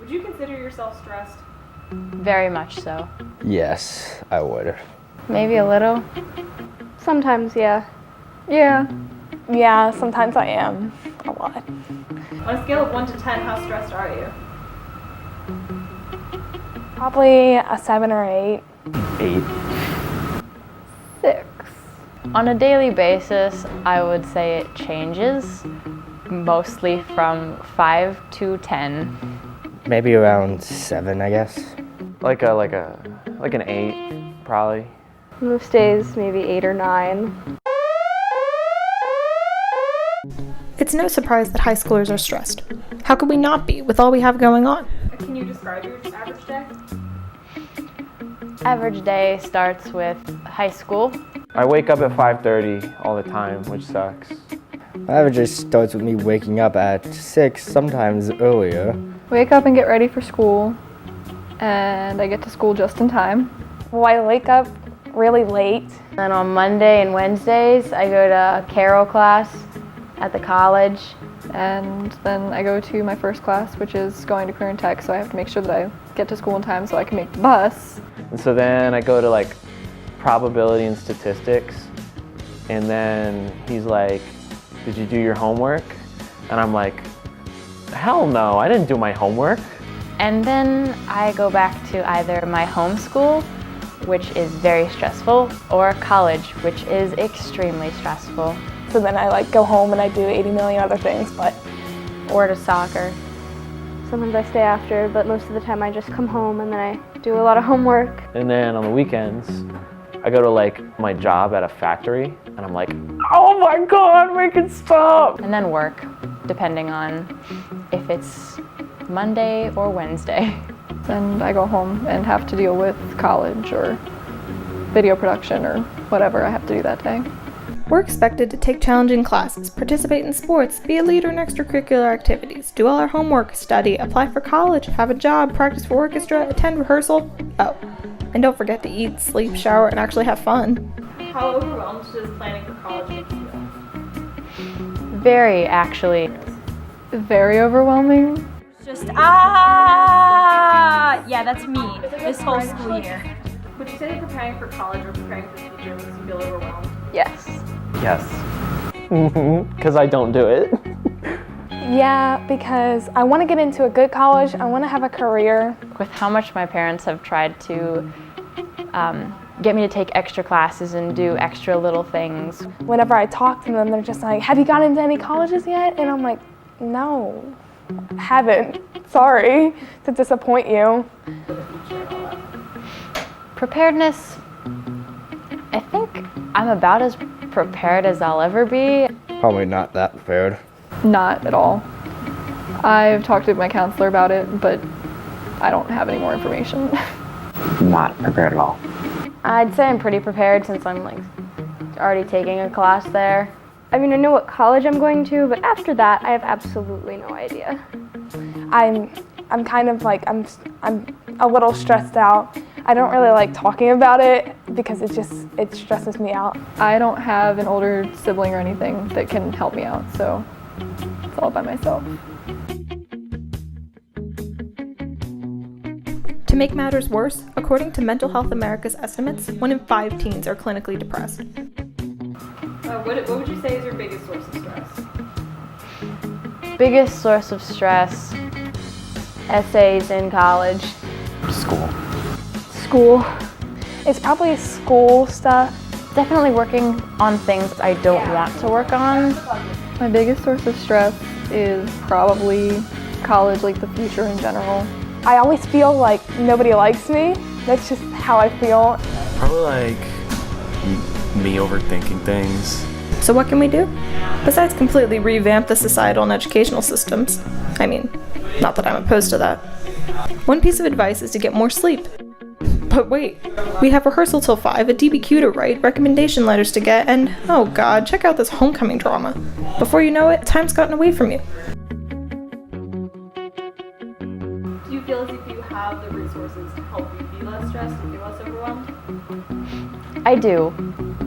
Would you consider yourself stressed? Very much so. Yes, I would. Maybe a little. Sometimes, yeah. Yeah, sometimes I am. A lot. On a scale of 1 to 10, how stressed are you? Probably a 7 or 8. 8. 6. On a daily basis, I would say it changes, mostly from 5 to 10. Maybe around 7, I guess. Like an 8, probably. Most days, maybe 8 or 9. It's no surprise that high schoolers are stressed. How could we not be with all we have going on? Can you describe your average day? Average day starts with high school. I wake up at 5:30 all the time, which sucks. My average day starts with me waking up at 6, sometimes earlier. Wake up and get ready for school, and I get to school just in time. Well, I wake up really late. Then on Monday and Wednesdays, I go to carol class at the college. And then I go to my first class, which is going to career and tech, so I have to make sure that I get to school in time so I can make the bus. And so then I go to like probability and statistics, and then he's like, "Did you do your homework?" And I'm like, "Hell no, I didn't do my homework." And then I go back to either my home school, which is very stressful, or college, which is extremely stressful. So then I like go home and I do 80 million other things, but Or to soccer. Sometimes I stay after, but most of the time I just come home and then I do a lot of homework. And then on the weekends, I go to like my job at a factory, and I'm like, "Oh my God, make it stop!" And then work, depending on if it's Monday or Wednesday. Then I go home and have to deal with college or video production or whatever I have to do that day. We're expected to take challenging classes, participate in sports, be a leader in extracurricular activities, do all our homework, study, apply for college, have a job, practice for orchestra, attend rehearsal. Oh, and don't forget to eat, sleep, shower, and actually have fun. How overwhelmed does planning for college make you feel? Very, actually. Very overwhelming. Just, yeah, that's me, this whole school year. Would you say that preparing for college or preparing for the future makes you feel overwhelmed? Yes. Yes. Because I don't do it. yeah, because I want to get into a good college. I want to have a career. With how much my parents have tried to get me to take extra classes and do extra little things. Whenever I talk to them, they're just like, "Have you gotten into any colleges yet?" And I'm like, "No, haven't. Sorry to disappoint you." Preparedness, I think I'm about as prepared as I'll ever be. Probably not that prepared. Not at all. I've talked to my counselor about it, but I don't have any more information. Not prepared at all. I'd say I'm pretty prepared since I'm like already taking a class there. I mean, I know what college I'm going to, but after that, I have absolutely no idea. I'm kind of like, I'm a little stressed out. I don't really like talking about it because it stresses me out. I don't have an older sibling or anything that can help me out, so it's all by myself. To make matters worse, according to Mental Health America's estimates, 1 in 5 teens are clinically depressed. What would you say is your biggest source of stress? Biggest source of stress, essays in college. School. School. It's probably school stuff. Definitely working on things I don't want to work on. My biggest source of stress is probably college, like the future in general. I always feel like nobody likes me. That's just how I feel. Probably like me overthinking things. So what can we do? Besides completely revamp the societal and educational systems. I mean, not that I'm opposed to that. One piece of advice is to get more sleep. But wait, we have rehearsal till 5, a DBQ to write, recommendation letters to get, and oh god, check out this homecoming drama. Before you know it, time's gotten away from you. Do you feel as if you have the resources to help you be less stressed and be less overwhelmed? I do.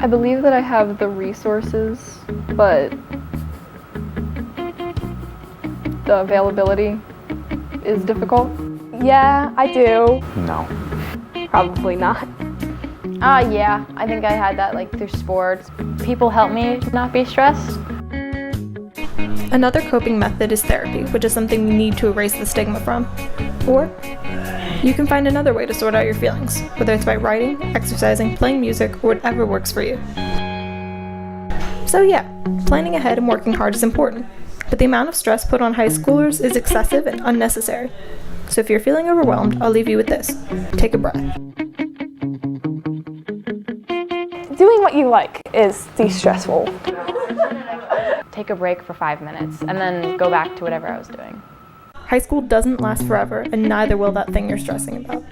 I believe that I have the resources, but the availability is difficult? Yeah, I do. No. Probably not. Yeah, I think I had that like through sports. People help me not be stressed. Another coping method is therapy, which is something we need to erase the stigma from. Or you can find another way to sort out your feelings, whether it's by writing, exercising, playing music, or whatever works for you. So yeah, planning ahead and working hard is important, but the amount of stress put on high schoolers is excessive and unnecessary. So if you're feeling overwhelmed, I'll leave you with this. Take a breath. Doing what you like is de-stressful. Take a break for 5 minutes and then go back to whatever I was doing. High school doesn't last forever, and neither will that thing you're stressing about.